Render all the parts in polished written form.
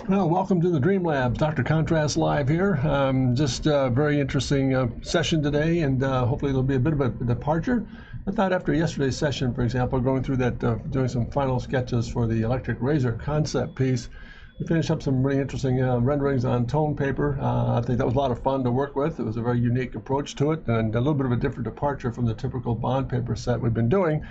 Well, welcome to the Dream Labs. Dr. Contrast Live here. Just a very interesting session today, and hopefully there'll be a bit of a departure. I thought after yesterday's session, for example, going through that, doing some final sketches for the electric razor concept piece, we finished up some really interesting renderings on tone paper. I think that was a lot of fun to work with. It was a very unique approach to it and a little bit of a different departure from the typical bond paper set we've been doing.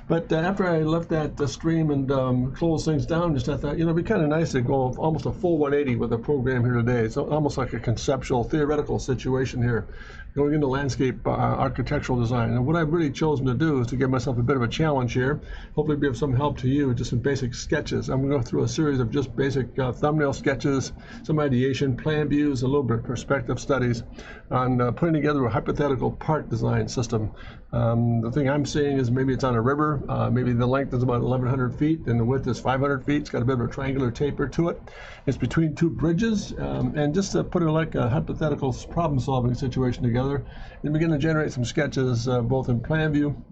But after I left that stream and closed things down, just I thought, it'd be kind of nice to go almost a full 180 with the program here today. It's almost like a conceptual, theoretical situation here, going into landscape architectural design. And what I've really chosen to do is to give myself a bit of a challenge here, hopefully be of some help to you, just some basic sketches. I'm going to go through a series of just basic thumbnail sketches, some ideation, plan views, a little bit of perspective studies on putting together a hypothetical park design system. The thing I'm seeing is maybe it's on a river, maybe the length is about 1,100 feet and the width is 500 feet. It's got a bit of a triangular taper to it. It's between two bridges, and just to put it like a hypothetical problem-solving situation together, and begin to generate some sketches both in plan view,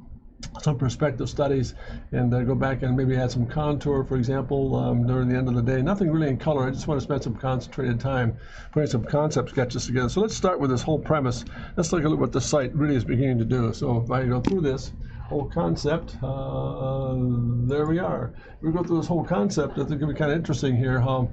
some perspective studies, and go back and maybe add some contour, for example, during the end of the day. Nothing really in color. I just want to spend some concentrated time putting some concept sketches together. So let's start with this whole premise. Let's look at what the site really is beginning to do. So if I go through this whole concept, there we are. We go through this whole concept. I think it's going to be kind of interesting here. How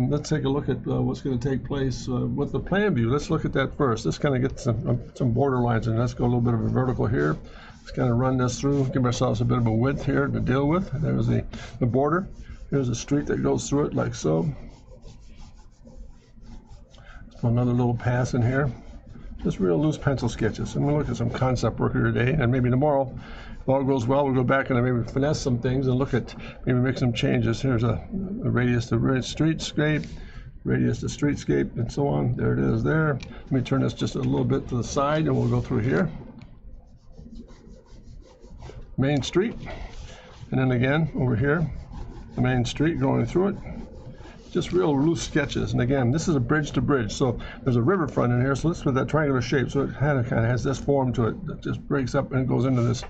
let's take a look at what's going to take place with the plan view. Let's look at that first. Let's kind of get some border lines, and let's go a little bit of a vertical here. Let's kind of run this through, give ourselves a bit of a width here to deal with. There's the border. Here's a street that goes through it like so. Let's put another little pass in here. Just real loose pencil sketches. And we'll look at some concept work here today, and maybe tomorrow, if all goes well, we'll go back and maybe finesse some things and look at, maybe make some changes. Here's a radius to streetscape, radius to streetscape, and so on. There it is there. Let me turn this just a little bit to the side, and we'll go through here. Main street, and then again over here, the main street going through it. Just real loose sketches. And again, this is a bridge to bridge, so there's a riverfront in here, so let's put that triangular shape, so it kind of has this form to it that just breaks up and goes into this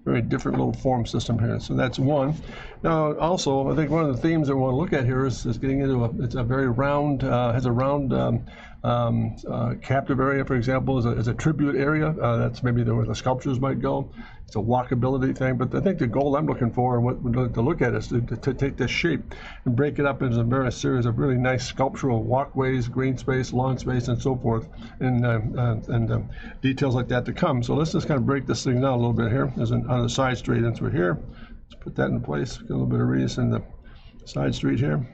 very different little form system here. So that's one. Now also, I think one of the themes that we want to look at here is getting into it's a very round, has a round captive area, for example, is a tribute area. That's maybe where the sculptures might go. It's a walkability thing, but I think the goal I'm looking for and what we'd like to look at is to take this shape and break it up into a various series of really nice sculptural walkways, green space, lawn space, and so forth, and details like that to come. So let's just kind of break this thing down a little bit here. There's on the side street in through here. Let's put that in place. Get a little bit of radius in the side street here.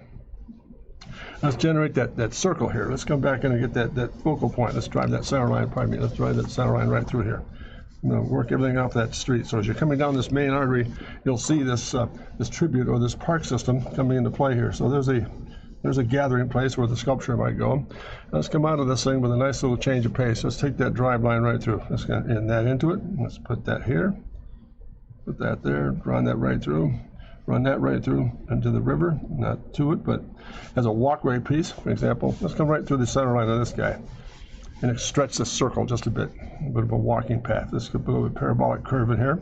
Let's generate that circle here. Let's come back in and get that focal point. Let's drive that center line, pardon me. Let's drive that center line right through here. I'm going to work everything off that street. So as you're coming down this main artery, you'll see this this tribute or this park system coming into play here. So there's a gathering place where the sculpture might go. Let's come out of this thing with a nice little change of pace. Let's take that drive line right through. Let's get that into it. Let's put that here. Put that there. Run that right through. Run that right through into the river. Not to it, but as a walkway piece, for example. Let's come right through the center line of this guy. And stretch this circle just a bit of a walking path. This could be a parabolic curve in here.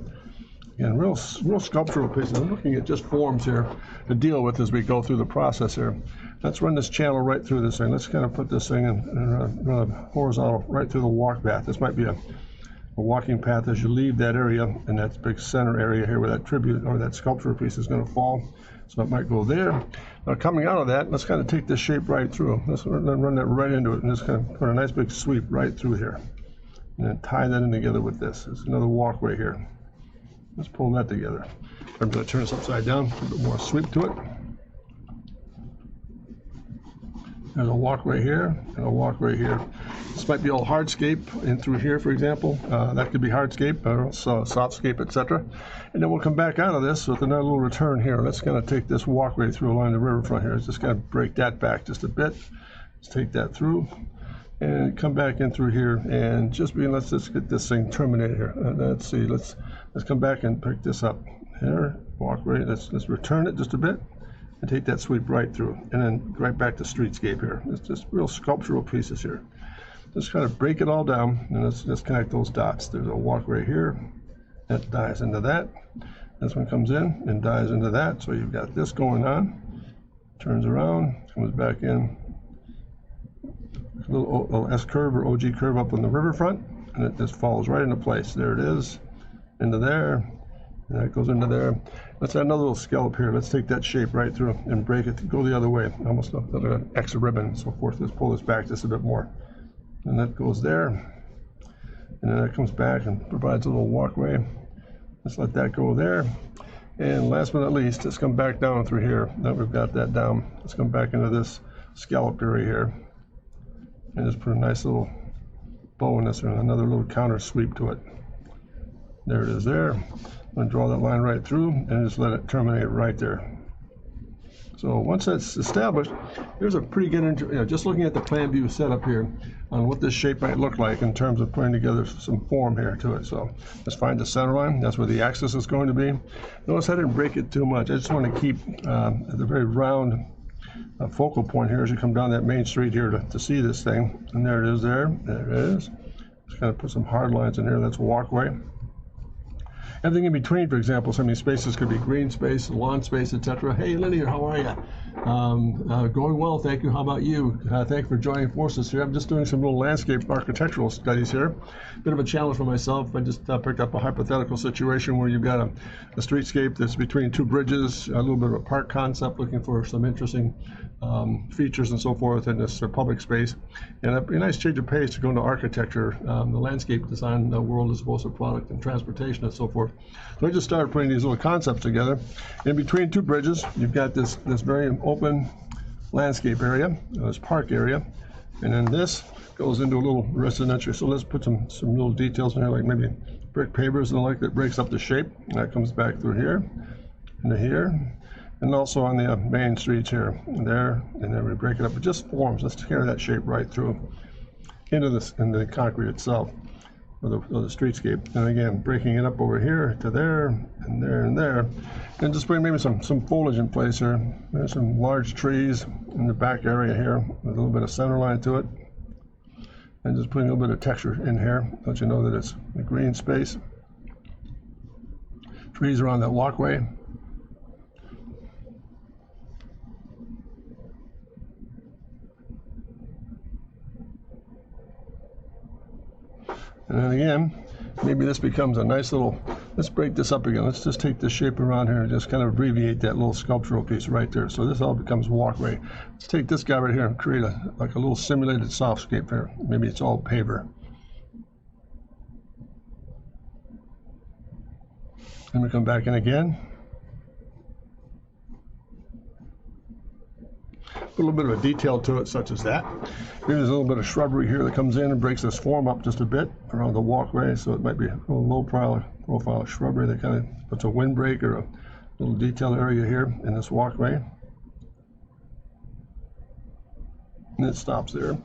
Again, real sculptural pieces. I'm looking at just forms here to deal with as we go through the process here. Let's run this channel right through this thing. Let's kind of put this thing in run a horizontal right through the walk path. This might be a walking path as you leave that area, and that big center area here where that tribute or that sculpture piece is going to fall. So it might go there. Now coming out of that, let's kind of take this shape right through. Let's run that right into it and just kind of put a nice big sweep right through here. And then tie that in together with this. There's another walkway here. Let's pull that together. I'm going to turn this upside down, a bit more sweep to it. There's a walkway here and a walkway here. This might be all hardscape in through here, for example. That could be hardscape, softscape, etc. And then we'll come back out of this with another little return here. Let's kind of take this walkway through along the riverfront here. Let's just kind of break that back just a bit. Let's take that through and come back in through here and let's just get this thing terminated here. Let's see. Let's come back and pick this up here. Walkway. Let's return it just a bit. And take that sweep right through, and then right back to streetscape here. It's just real sculptural pieces here. Just kind of break it all down, and let's just connect those dots. There's a walkway here that dies into that. This one comes in and dies into that, so you've got this going on. turns around, comes back in. A little S curve or OG curve up on the riverfront, and it just falls right into place. There it is, into there, and that goes into there. Let's add another little scallop here. Let's take that shape right through and break it, go the other way, almost like an extra ribbon and so forth. Let's pull this back just a bit more. And that goes there, and then that comes back and provides a little walkway. Let's let that go there. And last but not least, let's come back down through here. Now we've got that down. Let's come back into this scalloped area here. And just put a nice little bow in this and another little counter sweep to it. There it is there. I'm going to draw that line right through and just let it terminate right there. So once that's established, here's a pretty good, just looking at the plan view setup here on what this shape might look like in terms of putting together some form here to it. So let's find the center line. That's where the axis is going to be. Notice I didn't break it too much. I just want to keep the very round focal point here as you come down that main street here to see this thing. And there it is there. There it is. Just kind of put some hard lines in here. That's a walkway. Everything in between, for example, some of these spaces could be green space, lawn space, etc. Hey, Linear, how are you? Going well, thank you. How about you? Thank you for joining forces here. I'm just doing some little landscape architectural studies here. Bit of a challenge for myself. I just picked up a hypothetical situation where you've got a streetscape that's between two bridges, a little bit of a park concept, looking for some interesting features and so forth in this public space. And a nice change of pace to go into architecture. The landscape design world is both a product and transportation and so forth. So I just started putting these little concepts together. In between two bridges, you've got this very open landscape area, this park area, and then this goes into a little residential. So let's put some little details in here, like maybe brick pavers and the like that breaks up the shape. And that comes back through here, into here, and also on the main streets here, and then we break it up. It just forms. Let's carry that shape right through into the concrete itself. Or the streetscape, and again breaking it up over here to there and there and there, and just bring maybe some foliage in place here. There's some large trees in the back area here with a little bit of center line to it, and just putting a little bit of texture in here. Don't you know that it's a green space? Trees around that walkway. And then again, maybe this becomes a nice little, let's break this up again. Let's just take this shape around here and just kind of abbreviate that little sculptural piece right there. So this all becomes walkway. Let's take this guy right here and create like a little simulated softscape here. Maybe it's all paver. And we come back in again. Put a little bit of a detail to it, such as that. Maybe there's a little bit of shrubbery here that comes in and breaks this form up just a bit around the walkway, so it might be a little low profile shrubbery that kind of puts a windbreak or a little detail area here in this walkway. And it stops there.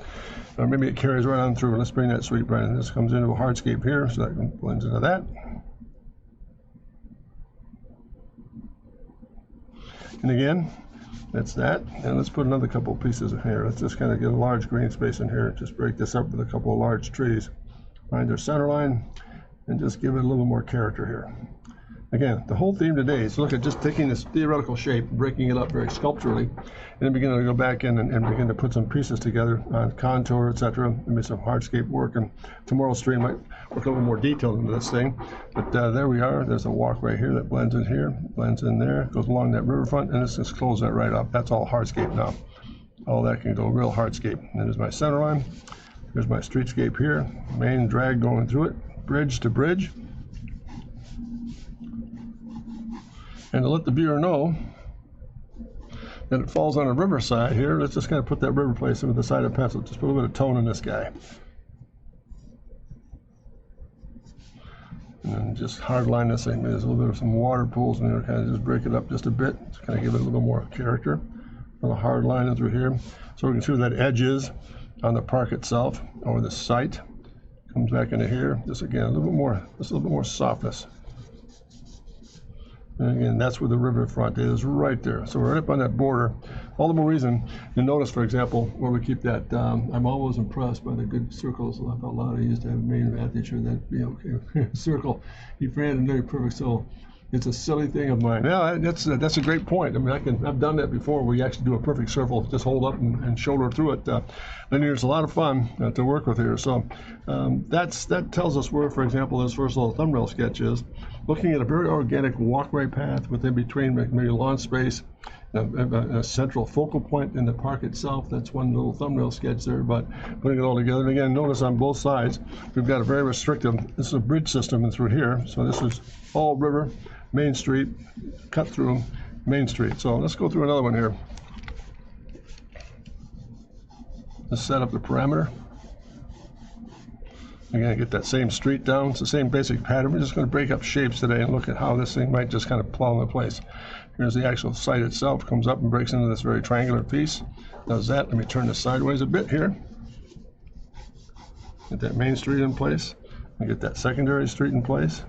Or maybe it carries right on through. Let's bring that sweep right in. This comes into a hardscape here, so that blends into that. And again, that's that. And let's put another couple of pieces in here. Let's just kind of get a large green space in here. Just break this up with a couple of large trees. Find their center line and just give it a little more character here. Again, the whole theme today is look at just taking this theoretical shape, breaking it up very sculpturally, and then beginning to go back in and begin to put some pieces together on contour, etc. Maybe some hardscape work. And tomorrow's stream might work a little more detailed into this thing. But there we are. There's a walkway here that blends in here, blends in there, goes along that riverfront, and let's just close that right up. That's all hardscape now. All that can go real hardscape. And there's my center line. There's my streetscape here. Main drag going through it, bridge to bridge. And to let the viewer know that it falls on a riverside here, let's just kind of put that river place in with the side of pencil. Just put a little bit of tone in this guy. And then just hard line this thing. There's a little bit of some water pools in there, kind of just break it up just a bit, to kind of give it a little more character. A little hard line in through here. So we can see where that edge is on the park itself, or the site. Comes back into here. Just again, a little bit more softness. And again, that's where the riverfront is, right there. So we're right up on that border. All the more reason, you notice, for example, where we keep that, I'm always impressed by the good circles. I thought Lotta used to have a main advantage here, that, okay, circle. He ran a very perfect. So It's a silly thing of mine. Yeah, that's a great point. I mean, I've done that before. Where you actually do a perfect circle, just hold up and shoulder through it. Linear is a lot of fun to work with here. So that tells us where, for example, this first little thumbnail sketch is. Looking at a very organic walkway path within between maybe lawn space, a central focal point in the park itself. That's one little thumbnail sketch there, but putting it all together. And again, notice on both sides, we've got a very restrictive, this is a bridge system in through here. So this is all river, Main Street, cut through Main Street. So let's go through another one here. Let's set up the parameter. Again, get that same street down. It's the same basic pattern. We're just going to break up shapes today and look at how this thing might just kind of plow into place. Here's the actual site itself. Comes up and breaks into this very triangular piece. Does that. Let me turn this sideways a bit here. Get that main street in place. And get that secondary street in place.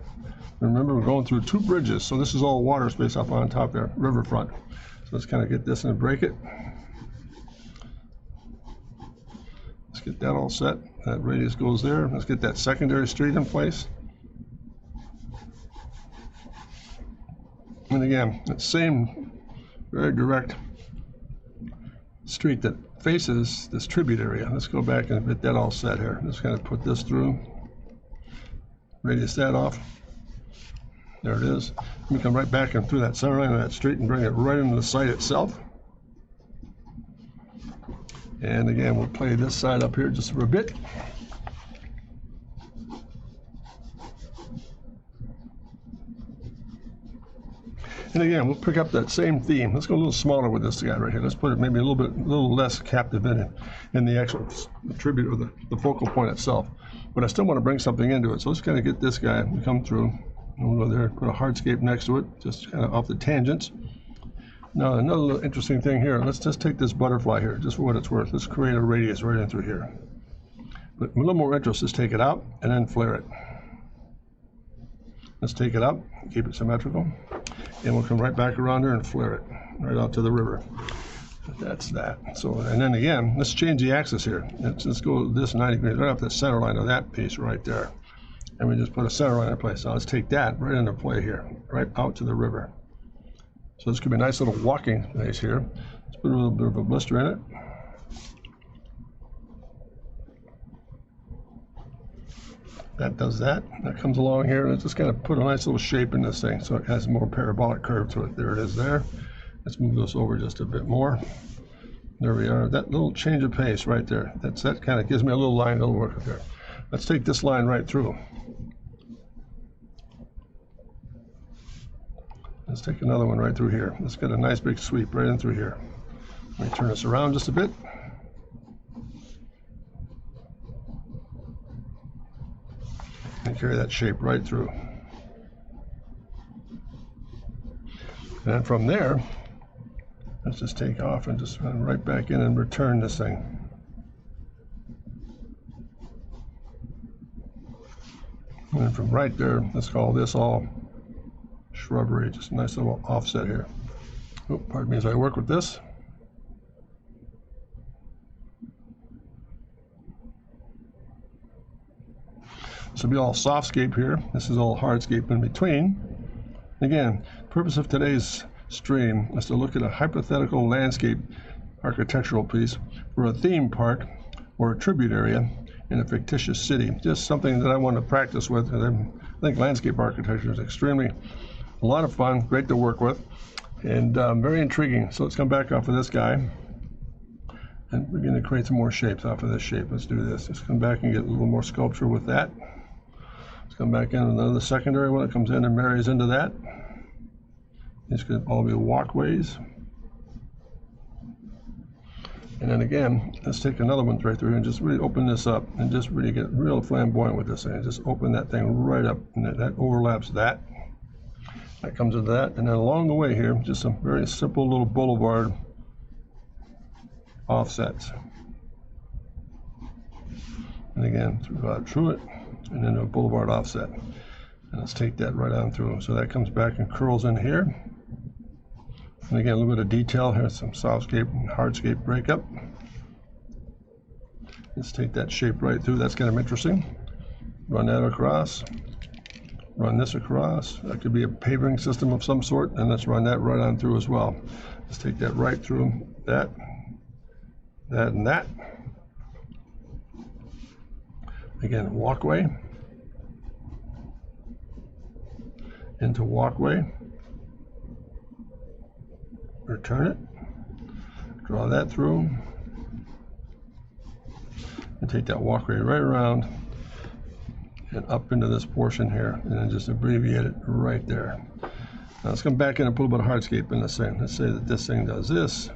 Remember, we're going through two bridges, so this is all water space up on top there, riverfront. So let's kind of get this and break it. Let's get that all set. That radius goes there. Let's get that secondary street in place. And again, that same very direct street that faces this tribute area. Let's go back and get that all set here. Just kind of put this through. Radius that off. There it is. Let me come right back and through that center line of that street and bring it right into the site itself. And again, we'll play this side up here just for a bit. And again, we'll pick up that same theme. Let's go a little smaller with this guy right here. Let's put it maybe a little less captive in the actual tribute or the focal point itself. But I still want to bring something into it. So let's kind of get this guy to come through. And we'll go there, put a hardscape next to it, just kind of off the tangents. Now, another little interesting thing here. Let's just take this butterfly here, just for what it's worth. Let's create a radius right in through here. But a little more interest, let's take it out and then flare it. Let's take it out, keep it symmetrical, and we'll come right back around here and flare it right out to the river. That's that. So, and then again, let's change the axis here. Let's go this 90 degrees right off the center line of that piece right there. And we just put a center line in place. Now let's take that right into play here, right out to the river. So this could be a nice little walking place here. Let's put a little bit of a blister in it. That does that. That comes along here. Let's just kind of put a nice little shape in this thing so it has a more parabolic curve to it. There it is there. Let's move this over just a bit more. There we are. That little change of pace right there. That kind of gives me a little line to work with there. Let's take this line right through. Let's take another one right through here. Let's get a nice big sweep right in through here. Let me turn this around just a bit. And carry that shape right through. And then from there, let's just take off and just run right back in and return this thing. And then from right there, let's call this all shrubbery, just a nice little offset here. Oh, pardon me as I work with this. This will be all softscape here. This is all hardscape in between. Again, the purpose of today's stream is to look at a hypothetical landscape architectural piece for a theme park or a tribute area in a fictitious city. Just something that I want to practice with. I think landscape architecture is extremely a lot of fun, great to work with, and very intriguing. So let's come back off of this guy, and we're going to create some more shapes off of this shape. Let's do this. Let's come back and get a little more sculpture with that. Let's come back in another secondary one that comes in and marries into that. These could all be walkways. And then again, let's take another one right through here and just really open this up and just really get real flamboyant with this thing. Just open that thing right up, and that overlaps that. That comes into that, and then along the way here, just some very simple little boulevard offsets. And again, through it, and then a boulevard offset. And let's take that right on through. So that comes back and curls in here. And again, a little bit of detail. Here's some softscape and hardscape breakup. Let's take that shape right through. That's kind of interesting. Run that across. Run this across. That could be a paving system of some sort, and let's run that right on through as well. Let's take that right through that, and that. Again, walkway into walkway. Return it. Draw that through. And take that walkway right around and up into this portion here, and then just abbreviate it right there. Now let's come back in and put a little bit of hardscape in this thing. Let's say that this thing does this.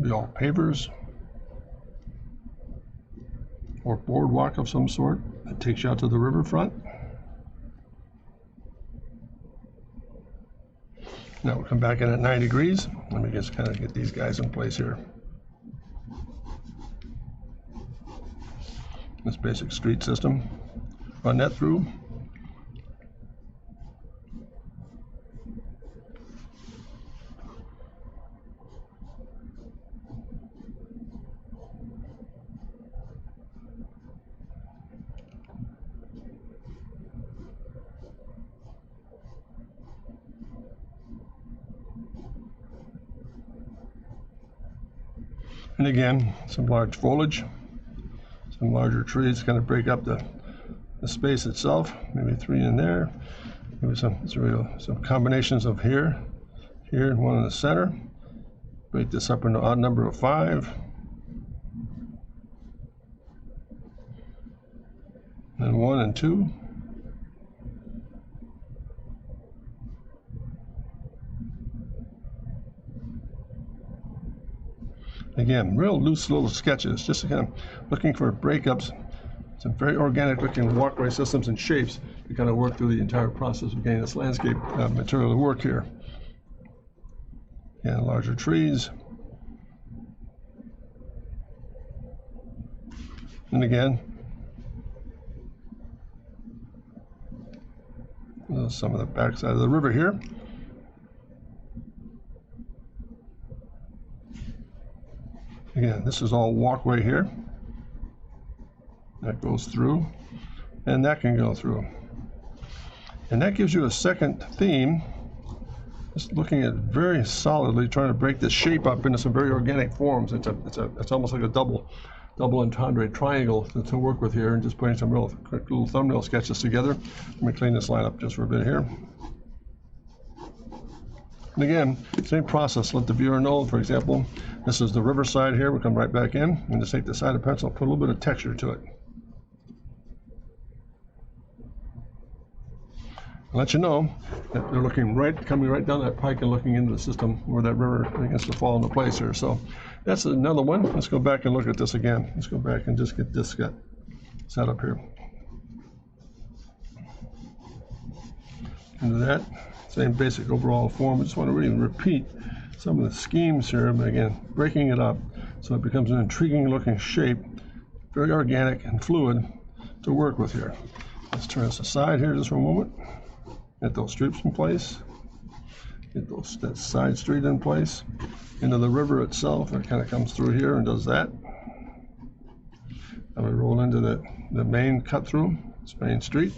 Be all pavers or boardwalk of some sort that takes you out to the riverfront. Now we'll come back in at 90 degrees. Let me just kind of get these guys in place here. This basic street system. Run that through. And again, some large foliage, some larger trees kind of break up the space itself. Maybe 3 in there. Maybe some combinations of here, and one in the center. Break this up into an odd number of 5. And 1 and 2. Again, real loose little sketches, just kind of looking for breakups, some very organic looking walkway systems and shapes to kind of work through the entire process of getting this landscape material to work here. And larger trees. And again, some of the backside of the river here. Again, this is all walkway here. That goes through, and that can go through. And that gives you a second theme, just looking at very solidly trying to break this shape up into some very organic forms. It's almost like a double entendre triangle to work with here, and just putting some real quick little thumbnail sketches together. Let me clean this line up just for a bit here. And again, same process. Let the viewer know, for example, this is the riverside here. We'll come right back in and just take the side of pencil, put a little bit of texture to it. I'll let you know that they're looking coming right down that pike and looking into the system where that river begins to fall into place here. So that's another one. Let's go back and look at this again. Let's go back and just get this set up here. Into that. Same basic overall form. I just want to really repeat some of the schemes here, but again, breaking it up so it becomes an intriguing looking shape, very organic and fluid to work with here. Let's turn this aside here just for a moment. Get those strips in place. Get that side street in place. Into the river itself, it kind of comes through here and does that. And we roll into the main cut through, this main street.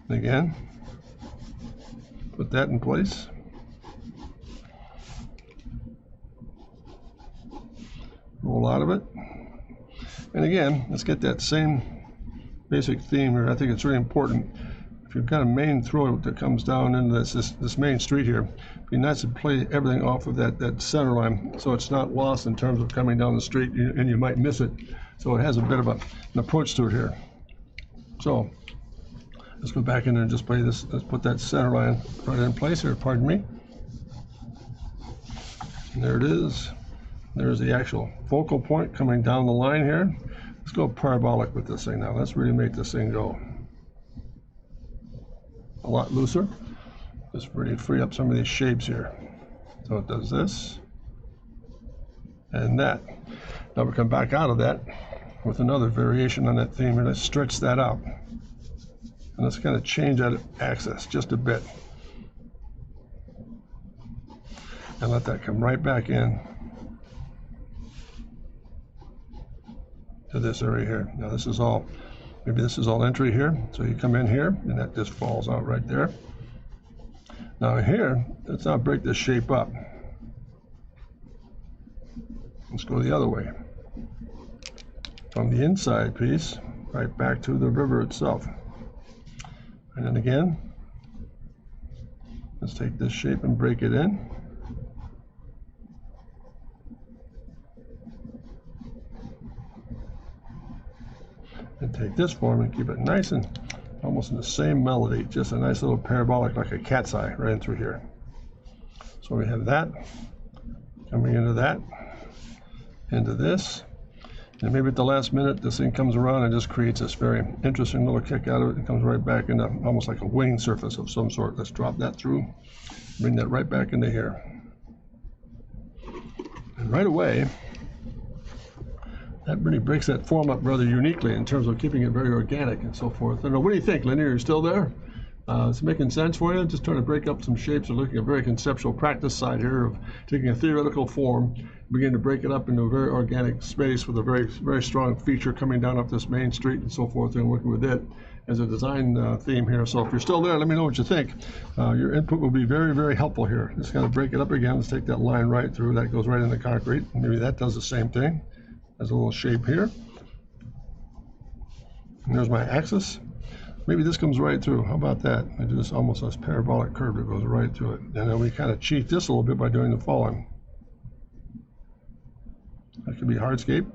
Again, put that in place. Roll out of it. And again, let's get that same basic theme here. I think it's really important. If you've got a main throat that comes down into this main street here, it'd be nice to play everything off of that center line so it's not lost in terms of coming down the street and you might miss it. So it has a bit of an approach to it here. So let's go back in there and just play this. Let's put that center line right in place here, pardon me. And there it is. There's the actual focal point coming down the line here. Let's go parabolic with this thing now. Let's really make this thing go a lot looser. Just really free up some of these shapes here. So it does this and that. Now we come back out of that with another variation on that theme, and let's stretch that out. And let's kind of change that axis just a bit. And let that come right back in to this area here. Now this is all, maybe this is all entry here. So you come in here and that just falls out right there. Now here, let's not break this shape up. Let's go the other way. From the inside piece, right back to the river itself. And then again, let's take this shape and break it in. And take this form and keep it nice and almost in the same melody, just a nice little parabolic like a cat's eye right in through here. So we have that coming into that, into this, and maybe at the last minute this thing comes around and just creates this very interesting little kick out of it and comes right back into almost like a wing surface of some sort. Let's drop that through, bring that right back into here. And right away, that really breaks that form up rather uniquely in terms of keeping it very organic and so forth. I don't know, what do you think, Lenny? Are you still there? It's making sense for you? Just trying to break up some shapes and looking at a very conceptual practice side here of taking a theoretical form, begin to break it up into a very organic space with a very, very strong feature coming down up this main street and so forth, and working with it as a design theme here. So if you're still there, let me know what you think. Your input will be very, very helpful here. Just kind of break it up again. Let's take that line right through. That goes right in the concrete. Maybe that does the same thing. There's a little shape here. And there's my axis. Maybe this comes right through. How about that? I do this almost as parabolic curve that goes right through it. And then we kind of cheat this a little bit by doing the following. That could be hardscape.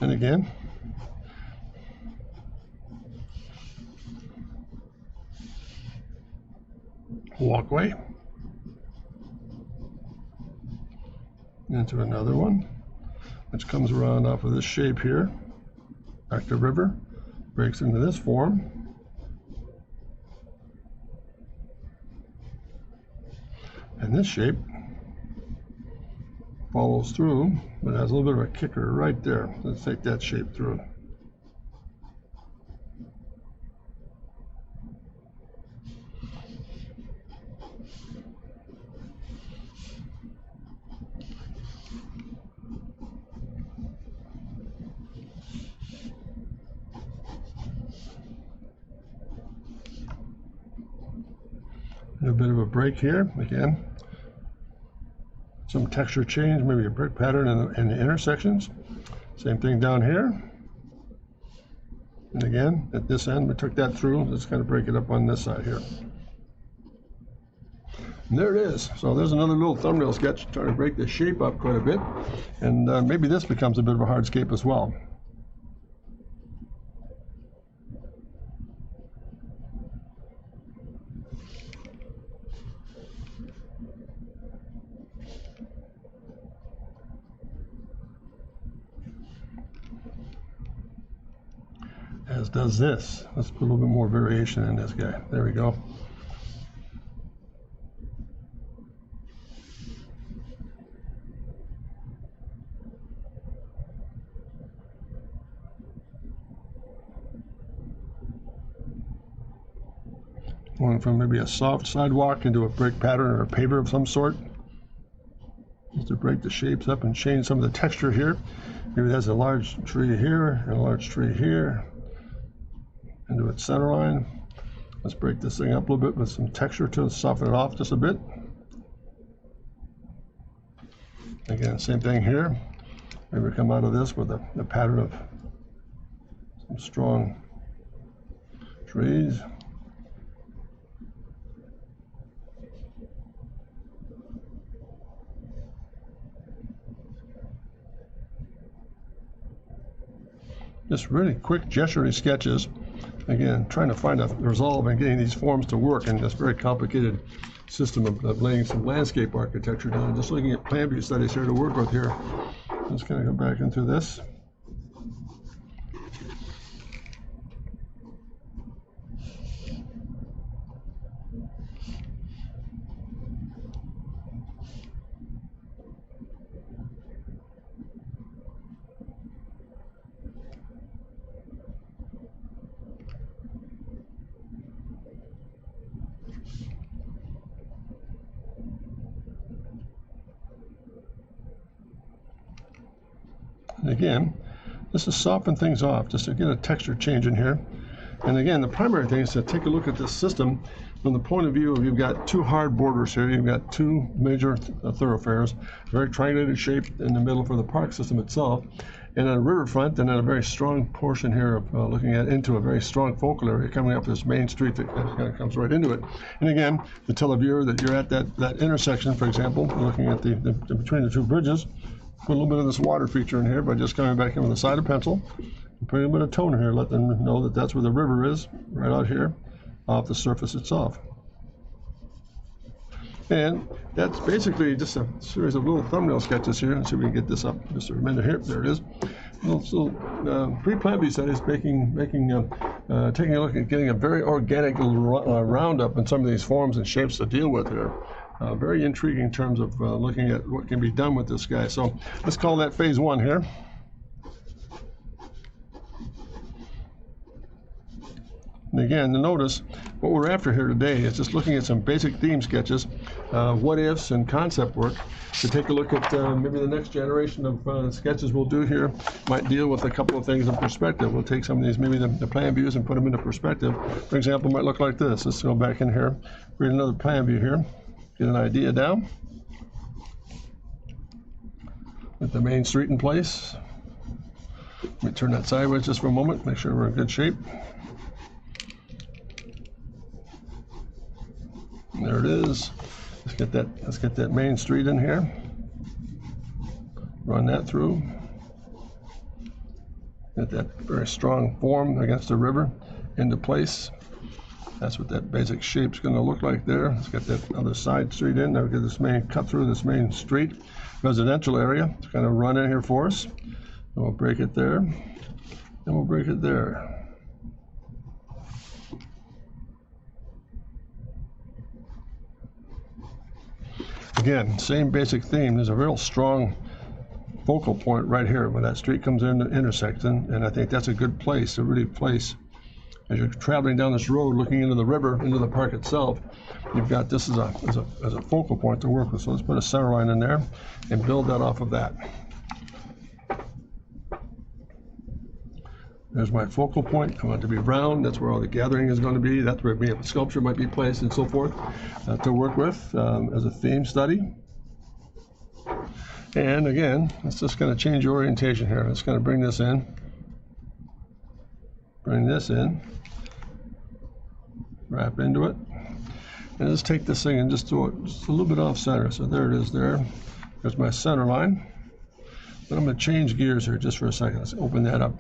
And again, walkway into another one, which comes around off of this shape here, back to river, breaks into this form, and this shape follows through, but has a little bit of a kicker right there. Let's take that shape through. A bit of a break here again, some texture change, maybe a brick pattern in the intersections. Same thing down here, and again at this end we took that through. Let's kind of break it up on this side here, and there it is. So there's another little thumbnail sketch trying to break the shape up quite a bit, and maybe this becomes a bit of a hardscape as well. As does this. Let's put a little bit more variation in this guy. There we go. Going from maybe a soft sidewalk into a brick pattern or a paver of some sort. Just to break the shapes up and change some of the texture here. Maybe there's a large tree here and a large tree here. Into its center line. Let's break this thing up a little bit with some texture to soften it off just a bit. Again, same thing here. Maybe come out of this with a pattern of some strong trees. Just really quick gesturing sketches. Again, trying to find a resolve in getting these forms to work in this very complicated system of laying some landscape architecture down. And just looking at plan view studies here to work with here. I'm just going to go back into this. And again, this is soften things off just to get a texture change in here. And again, the primary thing is to take a look at this system from the point of view of you've got two hard borders here. You've got two major thoroughfares, very triangulated shape in the middle for the park system itself, and a riverfront, and then a very strong portion here of looking at into a very strong focal area coming up this main street that kind of comes right into it. And again, to tell a viewer that you're at that intersection, for example, looking at the between the two bridges, put a little bit of this water feature in here by just coming back in with a side of pencil. Putting a bit of tone here, let them know that that's where the river is, right out here, off the surface itself. And that's basically just a series of little thumbnail sketches here. Let's see if we can get this up just a minute here. There it is. Little pre-plan view studies, taking a look at getting a very organic roundup in some of these forms and shapes to deal with here. Very intriguing in terms of looking at what can be done with this guy. So let's call that phase one here. And again, notice what we're after here today is just looking at some basic theme sketches, what ifs and concept work to take a look at maybe the next generation of sketches we'll do here might deal with a couple of things in perspective. We'll take some of these, maybe the plan views, and put them into perspective. For example, might look like this. Let's go back in here, read another plan view here, get an idea down. Get the main street in place. Let me turn that sideways just for a moment, make sure we're in good shape. There it is. Let's get that main street in here. Run that through. Get that very strong form against the river into place. That's what that basic shape's going to look like there. Let's get that other side street in. Now we get this main cut through this main street residential area. It's going to run in here for us. And we'll break it there. And we'll break it there. Again, same basic theme. There's a real strong focal point right here when that street comes in the intersection, and I think that's a good place to really place as you're traveling down this road, looking into the river, into the park itself. You've got this as a focal point to work with. So let's put a center line in there and build that off of that. There's my focal point. I want it to be round. That's where all the gathering is going to be. That's where maybe a sculpture might be placed and so forth to work with as a theme study. And again, it's just going to change your orientation here. It's going to bring this in. Bring this in. Wrap into it. And let's take this thing and just do it just a little bit off center. So there it is there. There's my center line. But I'm going to change gears here just for a second. Let's open that up.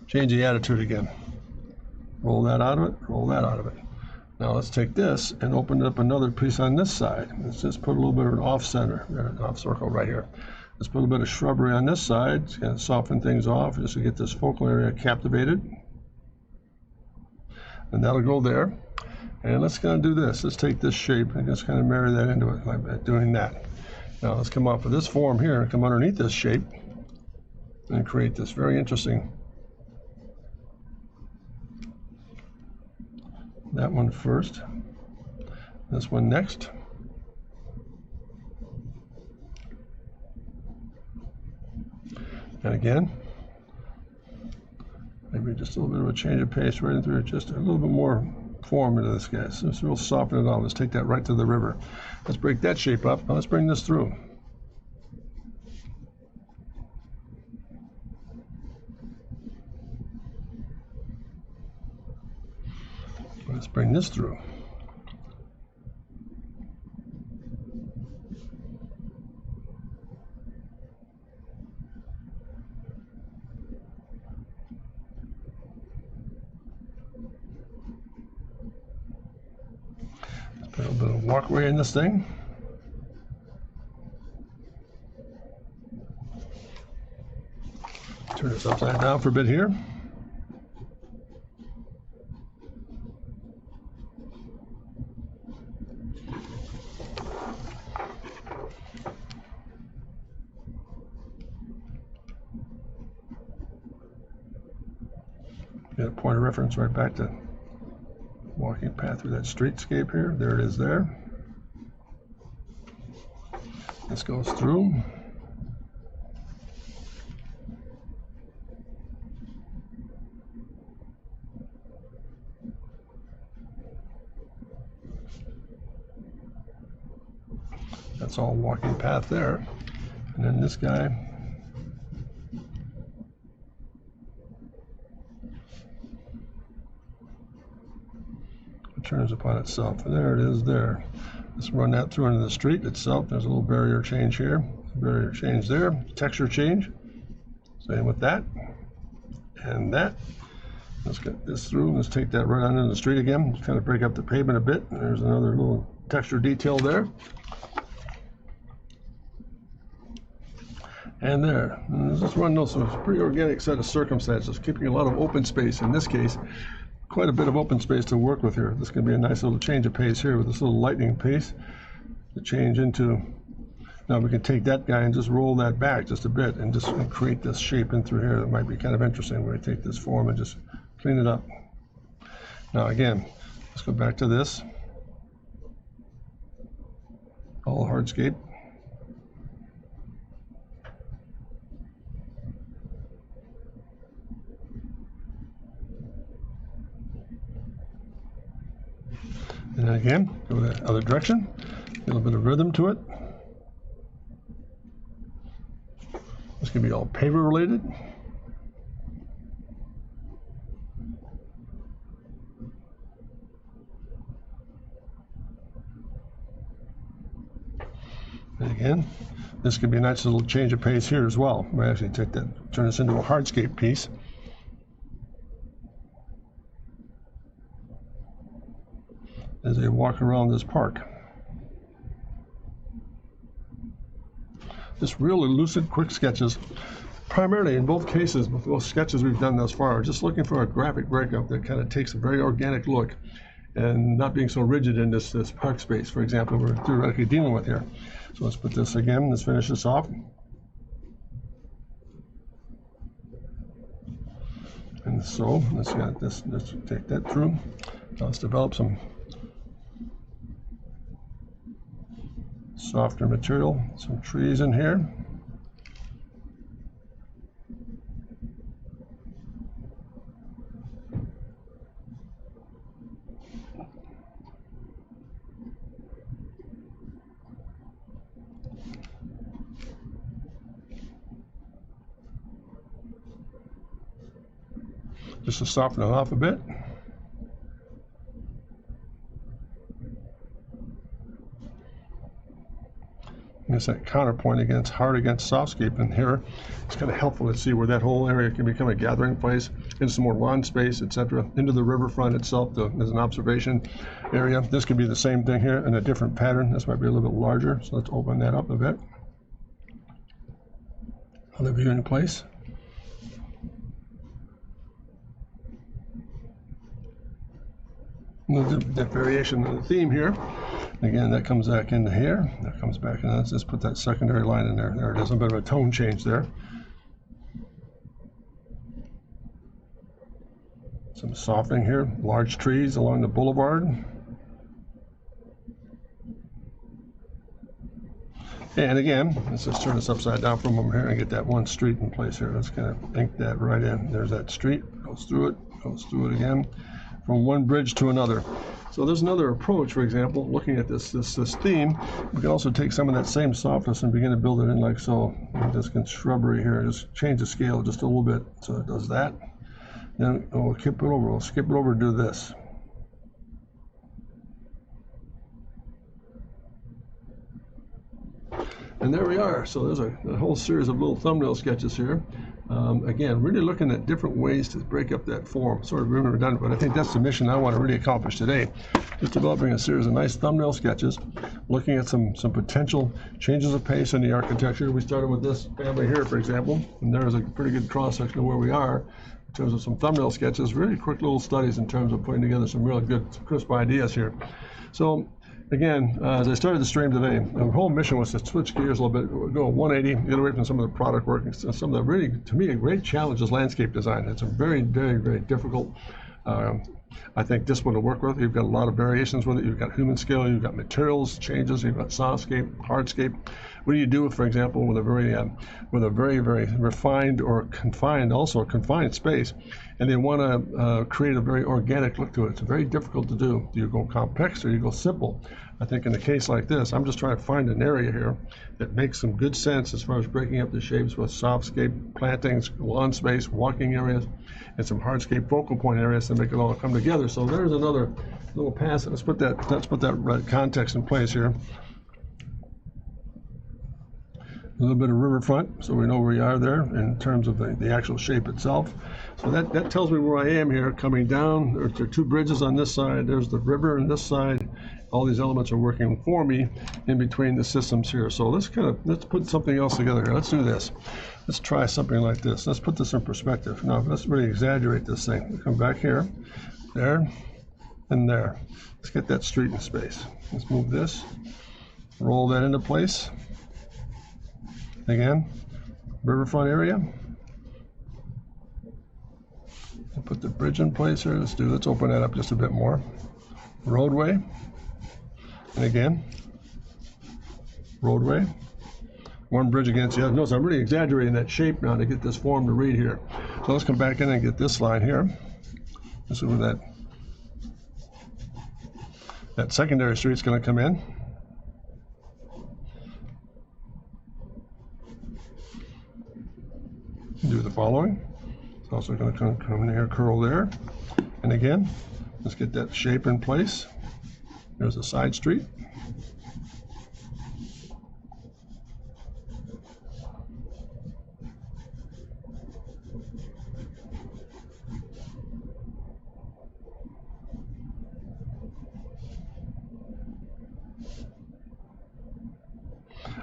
Change the attitude again. Roll that out of it, roll that out of it. Now let's take this and open up another piece on this side. Let's just put a little bit of an off center, an off circle right here. Let's put a little bit of shrubbery on this side. It's going to soften things off just to get this focal area captivated. And that'll go there. And let's kind of do this. Let's take this shape and just kind of marry that into it like that, doing that. Now let's come off of this form here and come underneath this shape and create this very interesting. That one first, this one next. And again, maybe just a little bit of a change of pace right in through it, just a little bit more form into this guy. So we'll soften it out. Let's take that right to the river. Let's break that shape up. Now let's bring this through. Let's bring this through. Let's put a little bit of walkway in this thing. Turn this upside down for a bit here. Get a point of reference right back to walking path through that streetscape here. There it is there. This goes through. That's all walking path there. And then this guy. It turns upon itself. And there it is there. Let's run that through into the street itself. There's a little barrier change here. Barrier change there. Texture change. Same with that. And that. Let's get this through. Let's take that right on into the street again. Just kind of break up the pavement a bit. And there's another little texture detail there. And there. And let's just run those. So it's a pretty organic set of circumstances, keeping a lot of open space. In this case, quite a bit of open space to work with here. This can be a nice little change of pace here with this little lightning pace to change into. Now we can take that guy and just roll that back just a bit and just create this shape in through here that might be kind of interesting where I take this form and just clean it up. Now again, let's go back to this. All hardscape. And then again, go the other direction. A little bit of rhythm to it. This can be all paver related. And again, this could be a nice little change of pace here as well. We actually take that, turn this into a hardscape piece. As they walk around this park. Just really lucid, quick sketches. Primarily, in both cases, with those sketches we've done thus far, just looking for a graphic breakup that kind of takes a very organic look and not being so rigid in this park space, for example, we're theoretically dealing with here. So let's put this again, let's finish this off. And so, let's take that through. Now let's develop some softer material, some trees in here. Just to soften it off a bit. It's that counterpoint against hard against softscape, and here it's kind of helpful to see where that whole area can become a gathering place into some more lawn space, etc., into the riverfront itself as an observation area. This could be the same thing here in a different pattern. This might be a little bit larger, so let's open that up a bit. Another view in place. The variation of the theme here. Again, that comes back into here. That comes back in. Let's just put that secondary line in there. There it is, a bit of a tone change there. Some softening here. Large trees along the boulevard. And again, let's just turn this upside down for a moment here and get that one street in place here. Let's kind of ink that right in. There's that street. Goes through it again. From one bridge to another. So there's another approach, for example, looking at this theme. We can also take some of that same softness and begin to build it in like so. Just get shrubbery here, just change the scale just a little bit. So it does that. Then we'll skip it over. We'll skip it over and do this. And there we are. So there's a whole series of little thumbnail sketches here. Again, really looking at different ways to break up that form. Sort of redundant, but I think that's the mission I want to really accomplish today. Just developing a series of nice thumbnail sketches, looking at some potential changes of pace in the architecture. We started with this family here, for example, and there's a pretty good cross-section of where we are in terms of some thumbnail sketches, really quick little studies in terms of putting together some really good, crisp ideas here. So, again, as I started the stream today, the whole mission was to switch gears a little bit, go 180, get away from some of the product work, and some of the really, to me, a great challenge is landscape design. It's a very, very, very difficult I think this one will work with. You've got a lot of variations with it. You've got human scale, you've got materials changes, you've got softscape, hardscape. What do you do, for example, with a very refined or confined space, and they want to create a very organic look to it? It's very difficult to do. Do you go complex or you go simple? I think in a case like this, I'm just trying to find an area here that makes some good sense as far as breaking up the shapes with softscape, plantings, lawn space, walking areas, and some hardscape focal point areas to make it all come together. So there's another little pass. Let's put that context in place here. A little bit of riverfront, so we know where we are there in terms of the actual shape itself. So that tells me where I am here, coming down. There are two bridges on this side. There's the river on this side. All these elements are working for me in between the systems here. So let's put something else together here. Let's do this. Let's try something like this. Let's put this in perspective. Now let's really exaggerate this thing. We'll come back here, there, and there. Let's get that street in space. Let's move this, roll that into place. Again, riverfront area. We'll put the bridge in place here. Let's open that up just a bit more. Roadway. And again, roadway. One bridge against the other. Notice I'm really exaggerating that shape now to get this form to read here. So let's come back in and get this line here. This is where that secondary street's going to come in. Do the following. It's also going to come in here, curl there. And again, let's get that shape in place. There's a side street.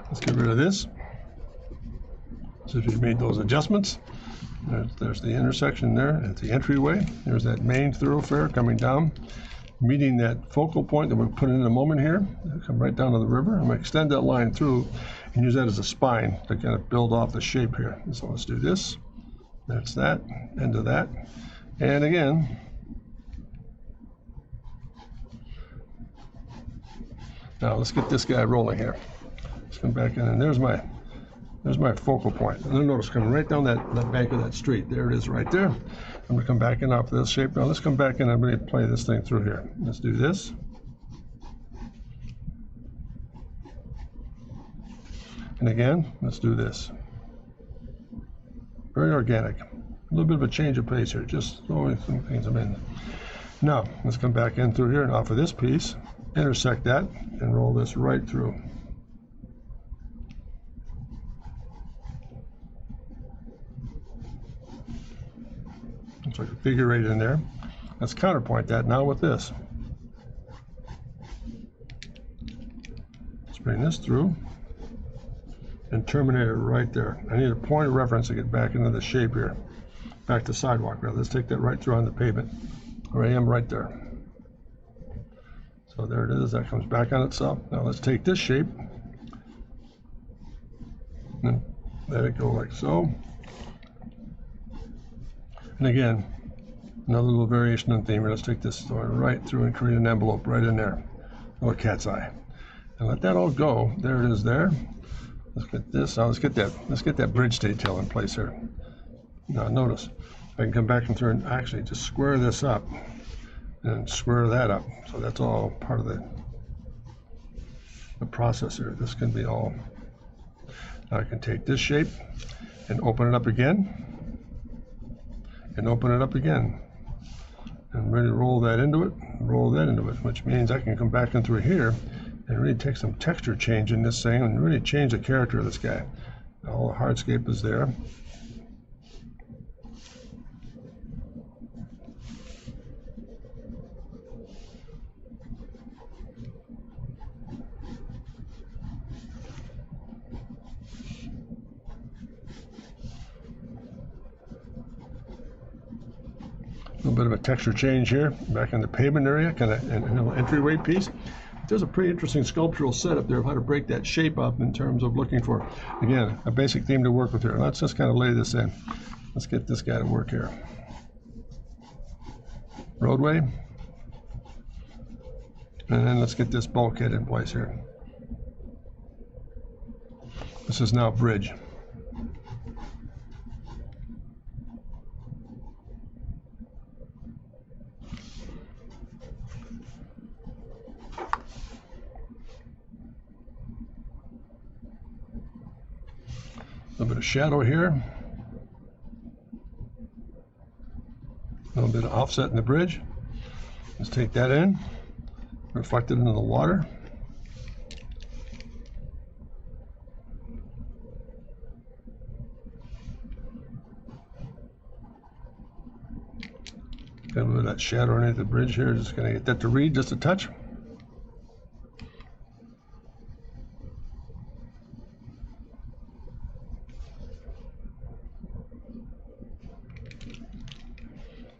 Let's get rid of this. So if you've made those adjustments, there's the intersection there at the entryway. There's that main thoroughfare coming down, meeting that focal point that we'll put in a moment here. It'll come right down to the river. I'm going to extend that line through and use that as a spine to kind of build off the shape here. So let's do this. That's that, end of that. And again, now let's get this guy rolling here. Let's come back in, and there's my focal point. And then notice coming right down that bank of that street. There it is right there. I'm going to come back in off this shape. Now let's come back in and really play this thing through here. Let's do this. And again, let's do this. Very organic. A little bit of a change of pace here, just throwing some things in. Now, let's come back in through here and off of this piece, intersect that, and roll this right through. Looks like a figure eight in there. Let's counterpoint that now with this. Let's bring this through and terminate it right there. I need a point of reference to get back into the shape here. Back to sidewalk rather. Let's take that right through on the pavement. Where I am right there. So there it is. That comes back on itself. Now let's take this shape and let it go like so. And again, another little variation on theme. Let's take this right through and create an envelope right in there. A little cat's eye. And let that all go. There it is there. Let's get this. Now let's get that bridge detail in place here. Now notice, I can come back and through and actually just square this up and square that up. So that's all part of the process here. This can be all. Now I can take this shape and open it up again. And open it up again. And really roll that into it, which means I can come back in through here and really take some texture change in this thing and really change the character of this guy. All the hardscape is there. A little bit of a texture change here, back in the pavement area, kind of an entryway piece. There's a pretty interesting sculptural setup there of how to break that shape up in terms of looking for, again, a basic theme to work with here. Let's just kind of lay this in. Let's get this guy to work here. roadway. And then let's get this bulkhead in place here. This is now bridge. A little bit of shadow here. A little bit of offset in the bridge. Let's take that in, reflect it into the water. Got a little bit of that shadow underneath the bridge here. Just going to get that to read just a touch.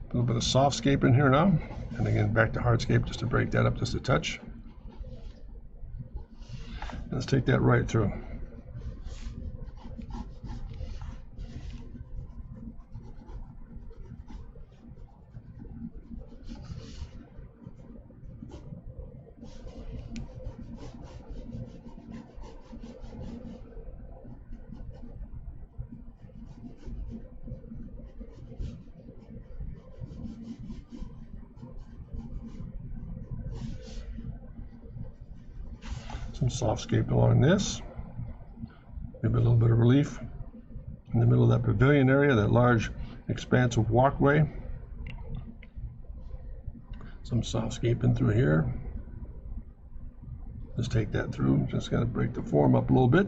A little bit of softscape in here now. And again, back to hardscape just to break that up just a touch. Let's take that right through. Some softscape along this. Give it a little bit of relief in the middle of that pavilion area, that large expansive walkway. Some softscape in through here. Just take that through. Just got to break the form up a little bit.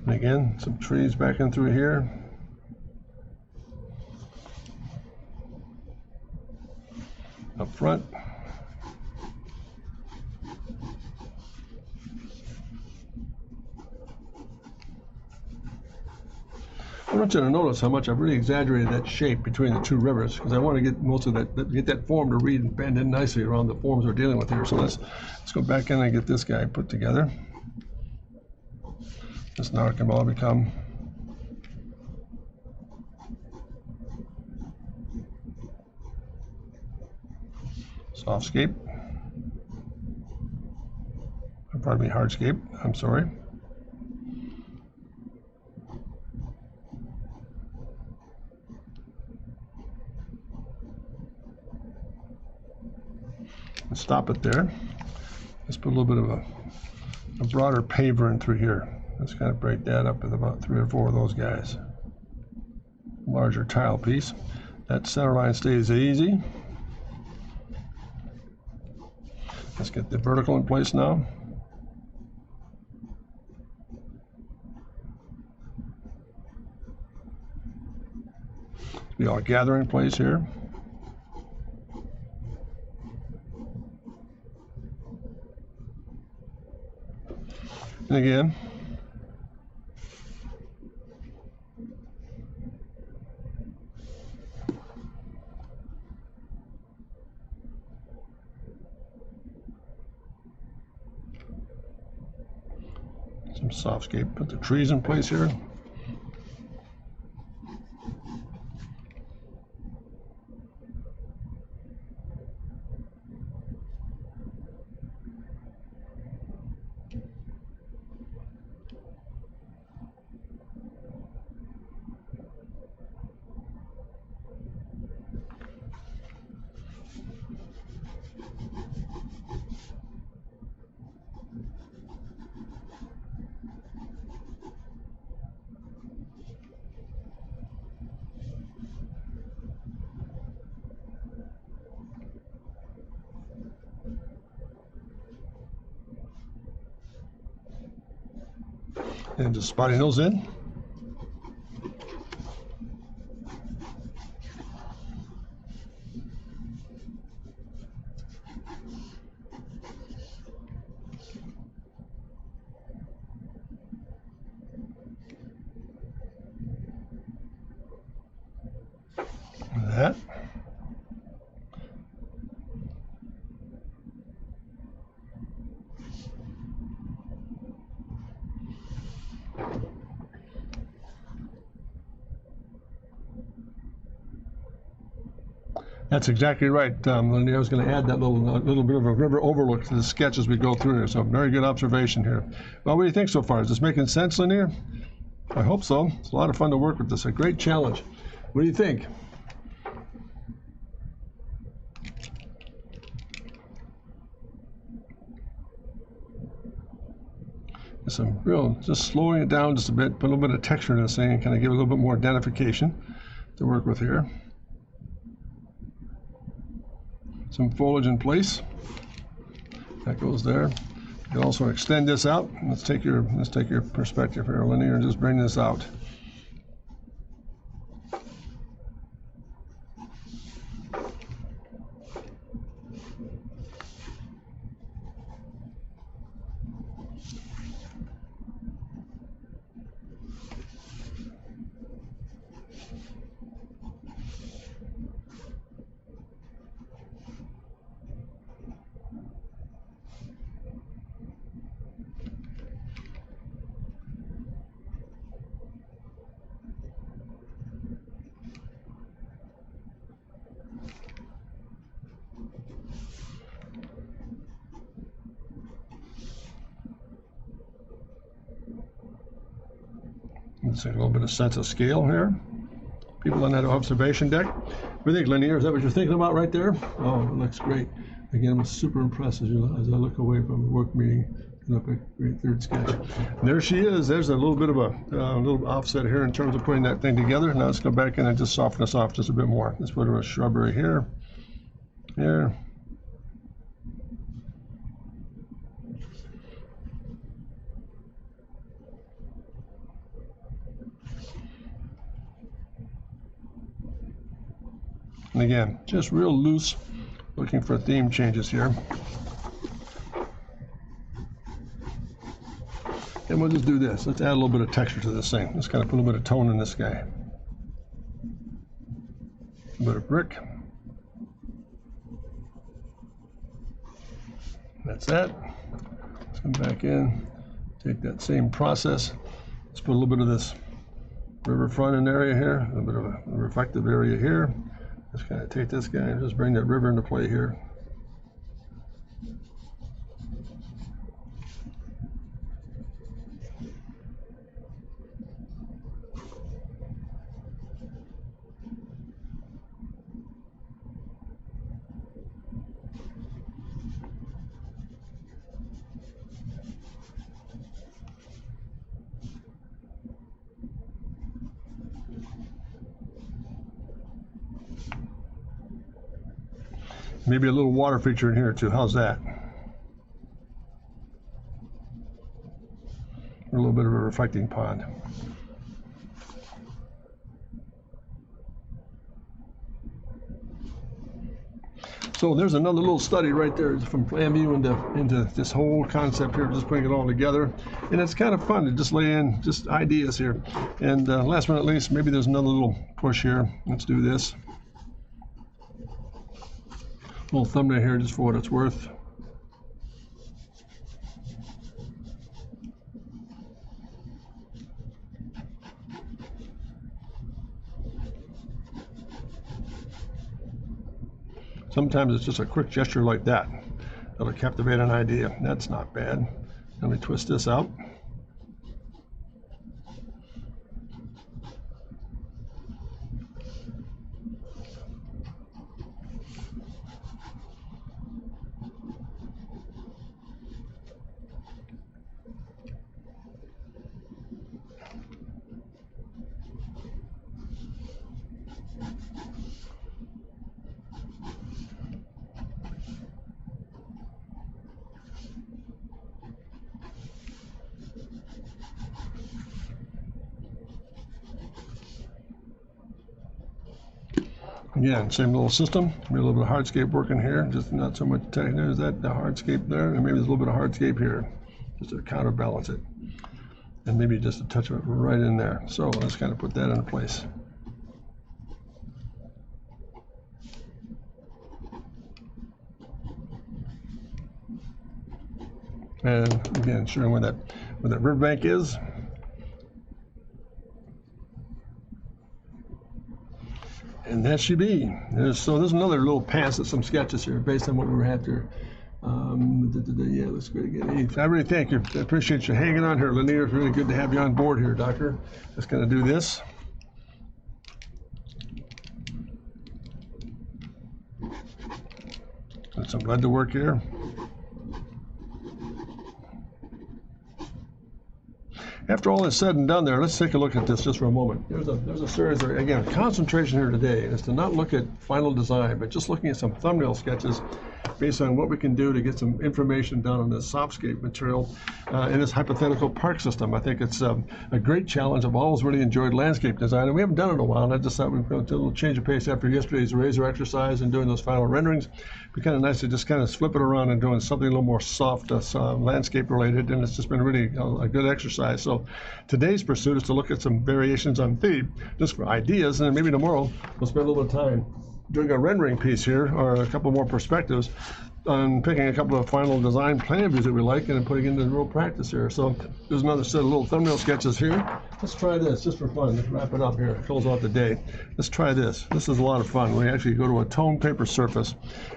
And again, some trees back in through here. Up front. I want you to notice how much I've really exaggerated that shape between the two rivers, because I want to get most of that, get that form to read and bend in nicely around the forms we're dealing with here. So let's go back in and get this guy put together. This now can all become softscape. Pardon me, hardscape. I'm sorry. Let's stop it there. Let's put a little bit of a broader paver in through here. Let's kind of break that up with about 3 or 4 of those guys. Larger tile piece. That center line stays easy. Let's get the vertical in place now. Be all gather in place here. And again, some softscape. Put the trees in place here. And just spotting those in. That. That's exactly right. Lanier was going to add that little bit of a river overlook to the sketch as we go through here. So very good observation here. Well, what do you think so far? Is this making sense, Lanier? I hope so. It's a lot of fun to work with this. A great challenge. What do you think? Some real, just slowing it down just a bit, put a little bit of texture in this thing, and kind of give it a little bit more identification to work with here. Some foliage in place. That goes there. You can also extend this out. Let's take your perspective here, Linear, and just bring this out. Let's take a little bit of sense of scale here. People on that observation deck. What do you think, Linear? Is that what you're thinking about right there? Oh, it looks great. Again, I'm super impressed as I look away from the work meeting. Look at great third sketch. And there she is. There's a little bit of a little offset here in terms of putting that thing together. Now let's go back in and just soften this off just a bit more. Let's put a shrubbery here. Here. And again, just real loose, looking for theme changes here. And we'll just do this. Let's add a little bit of texture to this thing. Let's kind of put a little bit of tone in this guy. A bit of brick. That's that. Let's come back in, take that same process. Let's put a little bit of this riverfront in area here, a little bit of a reflective area here. Just kind of take this guy and just bring that river into play here. Maybe a little water feature in here too. How's that? A little bit of a reflecting pond. So there's another little study right there from plan view into this whole concept here, just putting it all together. And it's kind of fun to just lay in just ideas here. And last but not least, maybe there's another little push here. Let's do this. Little thumbnail here just for what it's worth. Sometimes it's just a quick gesture like that that'll captivate an idea. That's not bad. Let me twist this out. Again, same little system. Maybe a little bit of hardscape working here, just not so much there's that the hardscape there, and maybe there's a little bit of hardscape here, just to counterbalance it. And maybe just a touch of it right in there. So let's kind of put that into place. And again, showing where that riverbank is. And that should be. So there's another little pass at some sketches here based on what we were after. Yeah, let's go again. I really thank you. I appreciate you hanging on here, Lanier. It's really good to have you on board here, Doctor. Just going to do this. Put some blood to work here. After all is said and done there, let's take a look at this just for a moment. There's a series of, again, concentration here today is to not look at final design, but just looking at some thumbnail sketches based on what we can do to get some information done on this softscape material in this hypothetical park system. I think it's a great challenge. I've always really enjoyed landscape design, and we haven't done it in a while, and I just thought we'd do a little change of pace after yesterday's razor exercise and doing those final renderings. It'd be kind of nice to just kind of flip it around and doing something a little more soft, landscape related, and it's just been really a good exercise. So today's pursuit is to look at some variations on theme, just for ideas, and then maybe tomorrow we'll spend a little bit of time doing a rendering piece here, or a couple more perspectives on picking a couple of final design plan views that we like and then putting into real practice here. So there's another set of little thumbnail sketches here. Let's try this just for fun. Let's wrap it up here. Close out the day. Let's try this. This is a lot of fun. We actually go to a tone paper surface.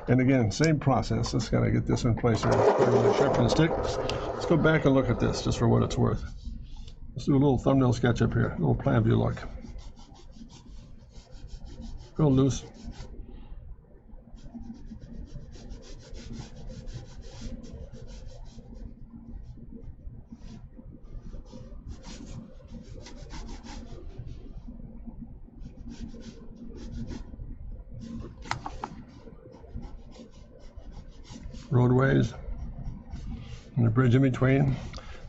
And again, same process. Let's kind of get this in place here. Sharpen the stick. Let's go back and look at this just for what it's worth. Let's do a little thumbnail sketch up here. A little plan view look. Go loose. Roadways and the bridge in between.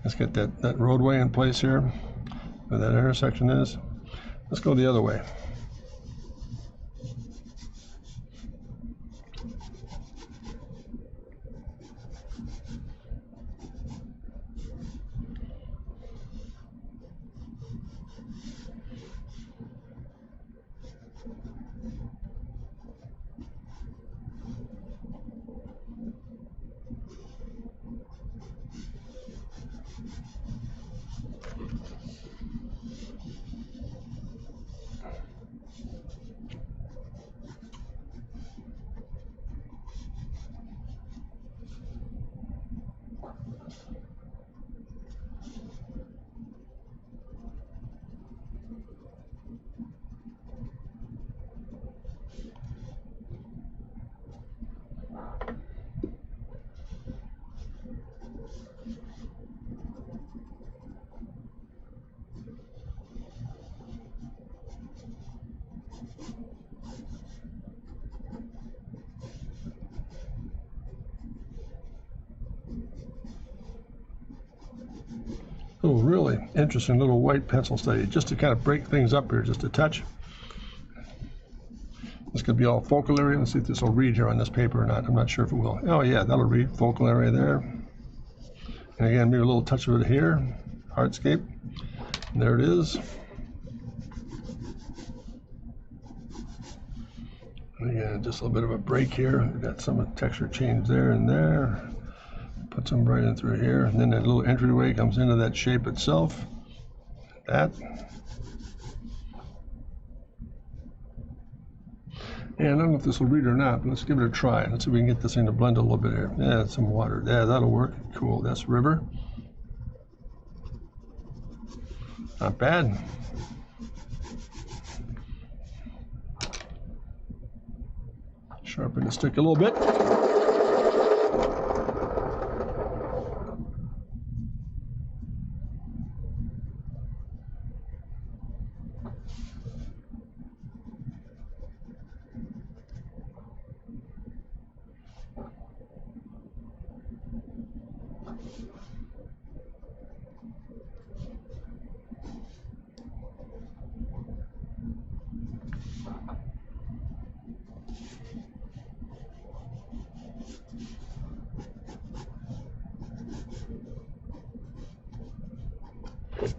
Let's get that roadway in place here where that intersection is. Let's go the other way. Oh, really interesting little white pencil study, just to kind of break things up here, just a touch. This could be all focal area. Let's see if this will read here on this paper or not. I'm not sure if it will. Oh yeah, that'll read. Focal area there. And again, maybe a little touch of it here. Hardscape. And there it is. And again, just a little bit of a break here. We've got some texture change there and there. Put some right in through here, and then that little entryway comes into that shape itself. That. And I don't know if this will read or not, but let's give it a try. Let's see if we can get this thing to blend a little bit here. Yeah, some water. Yeah, that'll work. Cool. That's river. Not bad. Sharpen the stick a little bit.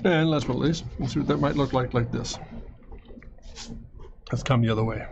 And last but not least, let's see what that might look like this. Let's come the other way.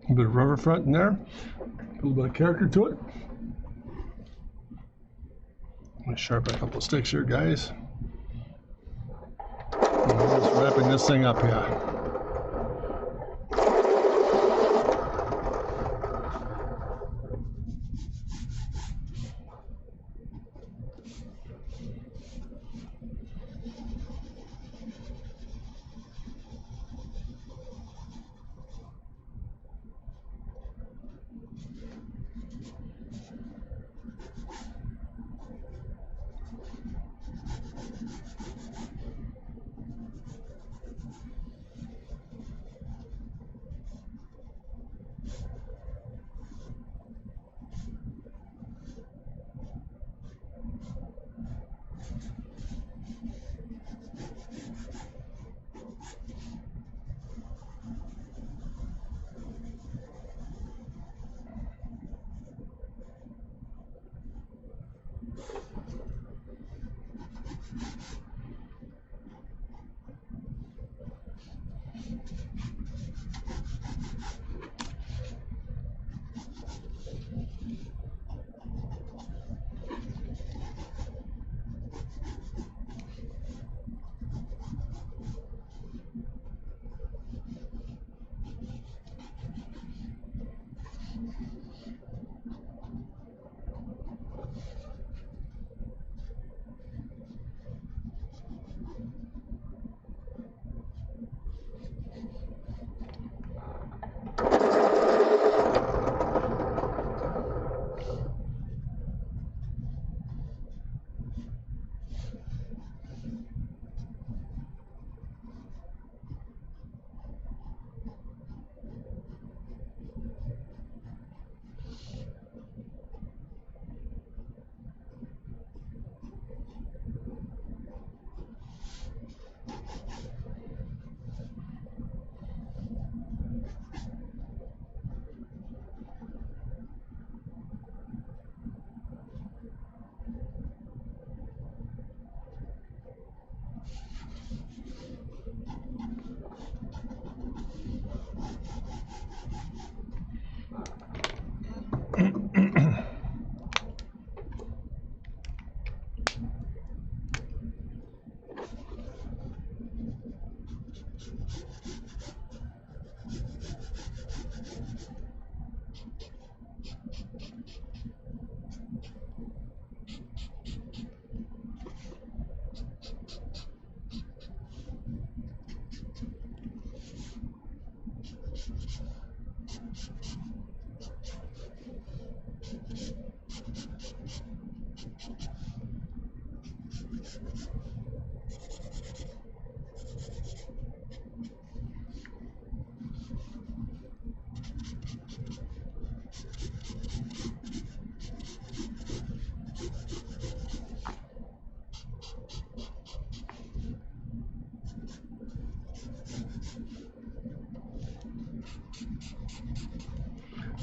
A bit of rubber front in there, a little bit of character to it. I'm going to sharpen a couple of sticks here, guys. And I'm just wrapping this thing up here.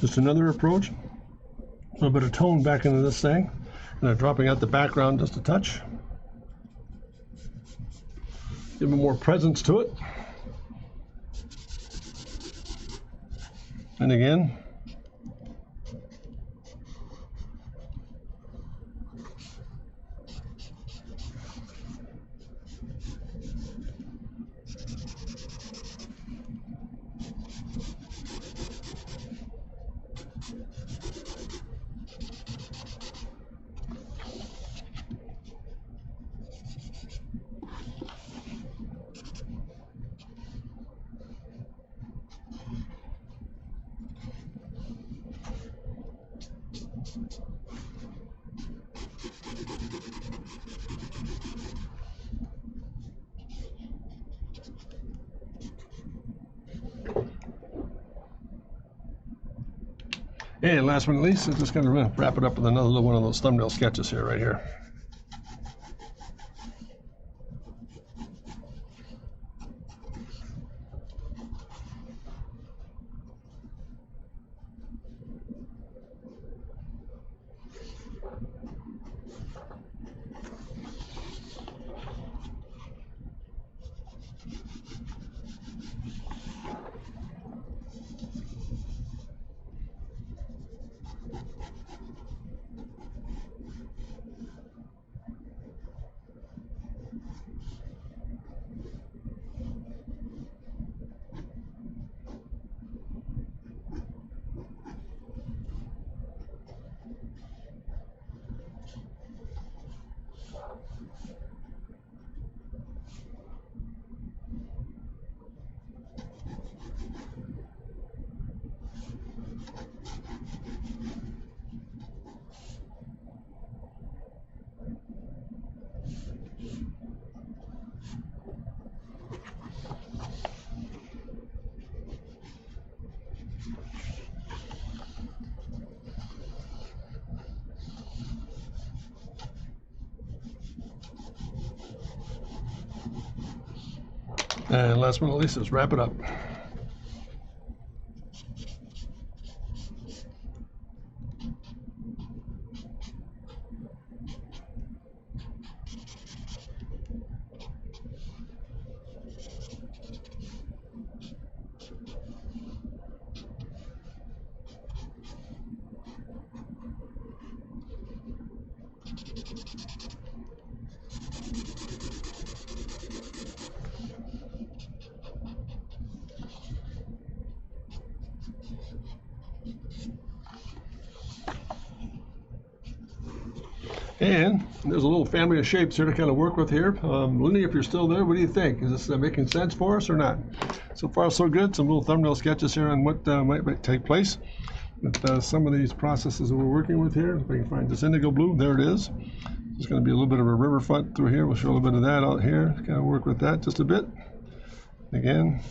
Just another approach. A little bit of tone back into this thing. And I'm dropping out the background just a touch. Give it more presence to it. And again. And last but not least, I'm just going to wrap it up with another little one of those thumbnail sketches here, right here. And last but not least, let's wrap it up. And there's a little family of shapes here to kind of work with here. Lindy, if you're still there, what do you think? Is this making sense for us or not? So far, so good. Some little thumbnail sketches here on what might take place with some of these processes that we're working with here. If I can find this indigo blue, there it is. There's going to be a little bit of a river front through here. We'll show a little bit of that out here. Kind of work with that just a bit. Again.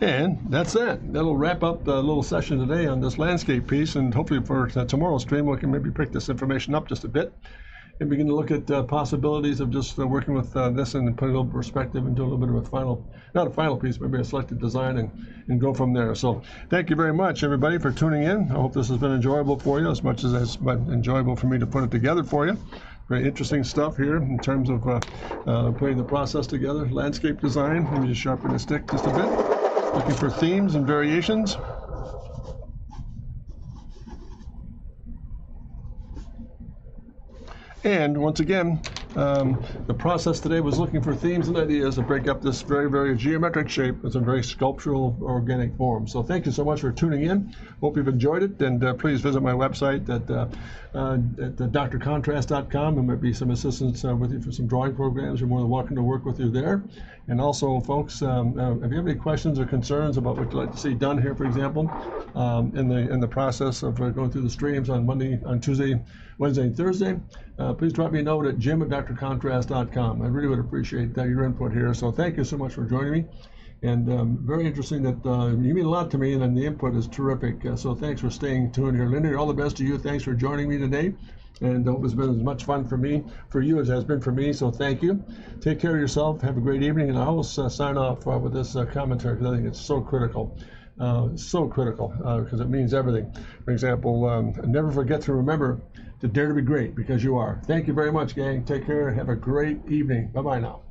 And that's that. That'll wrap up the little session today on this landscape piece, and hopefully for tomorrow's stream we can maybe pick this information up just a bit and begin to look at possibilities of just working with this and put a little perspective and do a little bit of a final, not a final piece, maybe a selected design and go from there. So thank you very much, everybody, for tuning in. I hope this has been enjoyable for you as much as it's been enjoyable for me to put it together for you. Very interesting stuff here in terms of putting the process together. Landscape design. Let me just sharpen the stick just a bit. Looking for themes and variations. And once again, the process today was looking for themes and ideas to break up this very, very geometric shape with some very sculptural, organic form. So thank you so much for tuning in. Hope you've enjoyed it, and please visit my website at drcontrast.com. There might be some assistance with you for some drawing programs. You're more than welcome to work with you there. And also, folks, if you have any questions or concerns about what you'd like to see done here, for example, in the process of going through the streams on Monday, on Tuesday, Wednesday, and Thursday, please drop me a note at jim@drcontrast.com. I really would appreciate your input here. So thank you so much for joining me. And very interesting that you mean a lot to me, and the input is terrific. So thanks for staying tuned here. Linda, all the best to you. Thanks for joining me today. And I hope it's been as much fun for you as it has been for me. So thank you. Take care of yourself. Have a great evening. And I will sign off with this commentary because I think it's so critical. Because it means everything. For example, never forget to remember to dare to be great, because you are. Thank you very much, gang. Take care. Have a great evening. Bye-bye now.